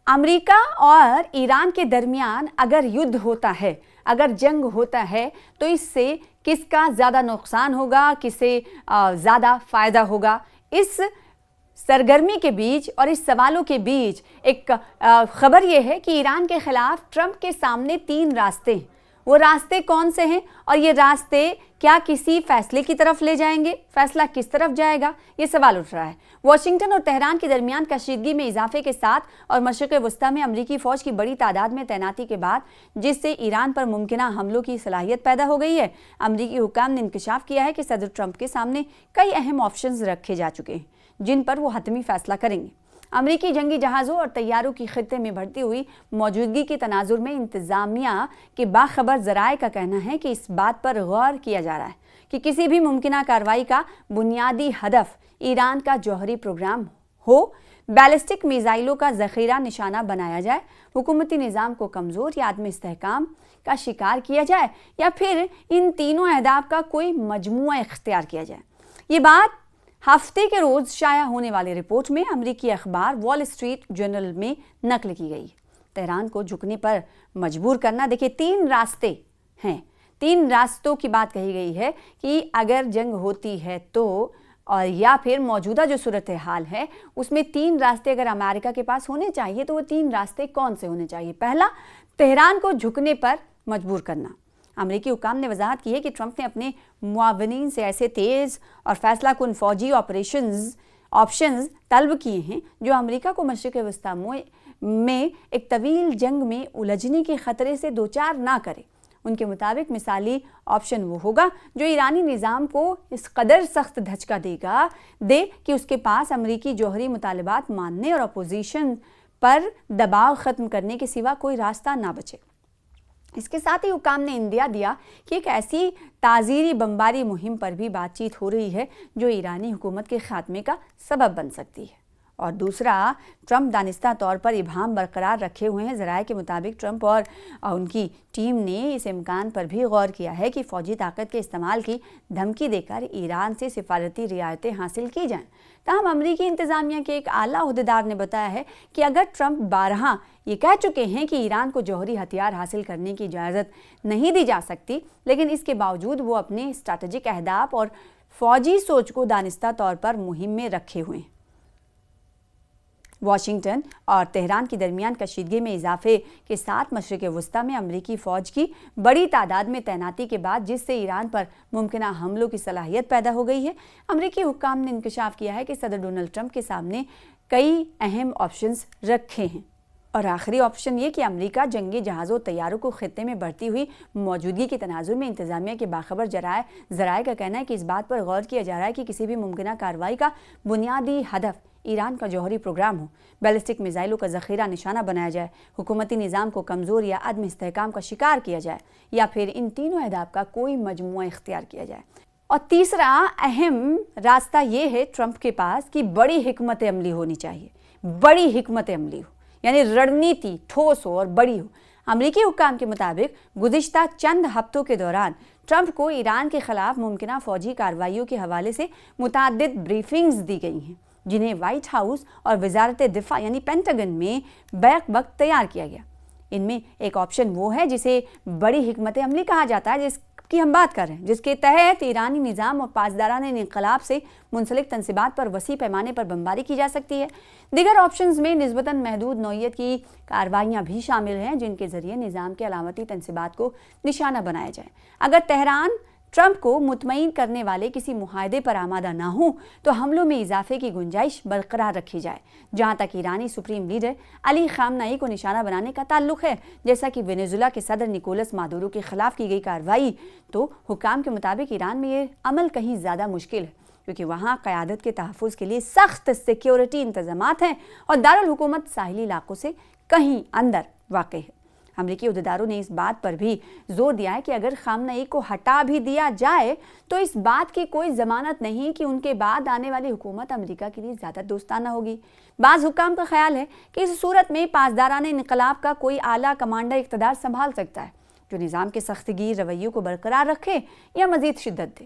امریکہ اور ایران کے درمیان اگر یدھ ہوتا ہے، اگر جنگ ہوتا ہے تو اس سے کس کا زیادہ نقصان ہوگا، کس سے زیادہ فائدہ ہوگا؟ اس سرگرمی کے بیچ اور اس سوالوں کے بیچ ایک خبر یہ ہے کہ ایران کے خلاف ٹرمپ کے سامنے 3 راستے ہیں۔ وہ راستے کون سے ہیں اور یہ راستے کیا کسی فیصلے کی طرف لے جائیں گے؟ فیصلہ کس طرف جائے گا؟ یہ سوال اٹھ رہا ہے۔ واشنگٹن اور تہران کے درمیان کشیدگی میں اضافے کے ساتھ اور مشرق وسطیٰ میں امریکی فوج کی بڑی تعداد میں تعیناتی کے بعد، جس سے ایران پر ممکنہ حملوں کی صلاحیت پیدا ہو گئی ہے، امریکی حکام نے انکشاف کیا ہے کہ صدر ٹرمپ کے سامنے کئی اہم آپشنز رکھے جا چکے ہیں جن پر وہ حتمی فیصلہ کریں گے۔ امریکی جنگی جہازوں اور طیاروں کی خطے میں بڑھتی ہوئی موجودگی کے تناظر میں انتظامیہ کے باخبر ذرائع کا کہنا ہے کہ اس بات پر غور کیا جا رہا ہے کہ کسی بھی ممکنہ کارروائی کا بنیادی ہدف ایران کا جوہری پروگرام ہو، بیلسٹک میزائلوں کا ذخیرہ نشانہ بنایا جائے، حکومتی نظام کو کمزور یا عدم استحکام کا شکار کیا جائے، یا پھر ان تینوں اہداف کا کوئی مجموعہ اختیار کیا جائے۔ یہ بات ہفتے کے روز شائع ہونے والی رپورٹ میں امریکی اخبار وال اسٹریٹ جرنل میں نقل کی گئی۔ تہران کو جھکنے پر مجبور کرنا، دیکھیں 3 راستے ہیں، 3 راستوں کی بات کہی گئی ہے کہ اگر جنگ ہوتی ہے تو، اور یا پھر موجودہ جو صورتحال ہے اس میں 3 راستے اگر امریکہ کے پاس ہونے چاہیے تو وہ 3 راستے کون سے ہونے چاہیے؟ پہلا، تہران کو جھکنے پر مجبور کرنا۔ امریکی حکام نے وضاحت کی ہے کہ ٹرمپ نے اپنے معاونین سے ایسے تیز اور فیصلہ کن فوجی آپشنز طلب کیے ہیں جو امریکہ کو مشرق وسطیٰ میں ایک طویل جنگ میں الجھنے کے خطرے سے دوچار نہ کرے۔ ان کے مطابق مثالی آپشن وہ ہوگا جو ایرانی نظام کو اس قدر سخت دھچکا دے کہ اس کے پاس امریکی جوہری مطالبات ماننے اور اپوزیشن پر دباؤ ختم کرنے کے سوا کوئی راستہ نہ بچے۔ اس کے ساتھ ہی حکام نے اندیا دیا کہ ایک ایسی تعزیری بمباری مہم پر بھی بات چیت ہو رہی ہے جو ایرانی حکومت کے خاتمے کا سبب بن سکتی ہے۔ اور دوسرا، ٹرمپ دانستہ طور پر ابہام برقرار رکھے ہوئے ہیں۔ ذرائع کے مطابق ٹرمپ اور ان کی ٹیم نے اس امکان پر بھی غور کیا ہے کہ فوجی طاقت کے استعمال کی دھمکی دے کر ایران سے سفارتی رعایتیں حاصل کی جائیں۔ تاہم امریکی انتظامیہ کے ایک اعلیٰ عہدیدار نے بتایا ہے کہ اگر ٹرمپ بارہا یہ کہہ چکے ہیں کہ ایران کو جوہری ہتھیار حاصل کرنے کی اجازت نہیں دی جا سکتی، لیکن اس کے باوجود وہ اپنے اسٹریٹجک اہداف اور فوجی سوچ کو دانستہ طور پر مہم میں رکھے ہوئے ہیں۔ واشنگٹن اور تہران کے درمیان کشیدگی میں اضافے کے ساتھ مشرق وسطیٰ میں امریکی فوج کی بڑی تعداد میں تعیناتی کے بعد، جس سے ایران پر ممکنہ حملوں کی صلاحیت پیدا ہو گئی ہے، امریکی حکام نے انکشاف کیا ہے کہ صدر ڈونلڈ ٹرمپ کے سامنے کئی اہم آپشنز رکھے ہیں۔ اور آخری آپشن یہ کہ امریکہ جنگی جہازوں طیاروں کو خطے میں بڑھتی ہوئی موجودگی کے تناظر میں انتظامیہ کے باخبر ذرائع کا کہنا ہے کہ اس بات پر غور کیا جا رہا ہے کہ کسی بھی ممکنہ کارروائی کا بنیادی ہدف ایران کا جوہری پروگرام ہو، بیلسٹک میزائلوں کا ذخیرہ نشانہ بنایا جائے، حکومتی نظام کو کمزور یا عدم استحکام کا شکار کیا جائے، یا پھر ان تینوں اہداف کا کوئی مجموعہ اختیار کیا جائے۔ اور تیسرا اہم راستہ یہ ہے ٹرمپ کے پاس کہ بڑی حکمت عملی ہونی چاہیے، بڑی حکمت عملی ہو، یعنی رڑنیتی ٹھوس ہو اور بڑی ہو۔ امریکی حکام کے مطابق گزشتہ چند ہفتوں کے دوران ٹرمپ کو ایران کے خلاف ممکنہ فوجی کارروائیوں کے حوالے سے متعدد بریفنگز دی گئی ہیں، جنہیں وائٹ ہاؤس اور وزارت دفاع یعنی پینٹاگن میں بیک وقت تیار کیا گیا۔ ان میں ایک آپشن وہ ہے جسے بڑی حکمت عملی کہا جاتا ہے، جس کی ہم بات کر رہے ہیں، جس کے تحت ایرانی نظام اور پاسداران انقلاب سے منسلک تنصیبات پر وسیع پیمانے پر بمباری کی جا سکتی ہے۔ دیگر آپشنز میں نسبتاً محدود نوعیت کی کارروائیاں بھی شامل ہیں، جن کے ذریعے نظام کے علامتی تنصیبات کو نشانہ بنایا جائے۔ اگر تہران ٹرمپ کو مطمئن کرنے والے کسی معاہدے پر آمادہ نہ ہوں تو حملوں میں اضافے کی گنجائش برقرار رکھی جائے۔ جہاں تک ایرانی سپریم لیڈر علی خامنئی کو نشانہ بنانے کا تعلق ہے، جیسا کہ وینزویلا کے صدر نکولس مادورو کے خلاف کی گئی کارروائی، تو حکام کے مطابق ایران میں یہ عمل کہیں زیادہ مشکل ہے، کیونکہ وہاں قیادت کے تحفظ کے لیے سخت سیکیورٹی انتظامات ہیں اور دارالحکومت ساحلی علاقوں سے کہیں اندر واقع ہے۔ امریکی عہدیداروں نے اس بات پر بھی زور دیا ہے کہ اگر خامنئی کو ہٹا بھی دیا جائے تو اس بات کی کوئی ضمانت نہیں کہ ان کے بعد آنے والی حکومت امریکہ کے لیے زیادہ دوستانہ ہوگی۔ بعض حکام کا خیال ہے کہ اس صورت میں پاسداران انقلاب کا کوئی اعلیٰ کمانڈر اقتدار سنبھال سکتا ہے، جو نظام کے سخت گیر رویوں کو برقرار رکھے یا مزید شدت دے۔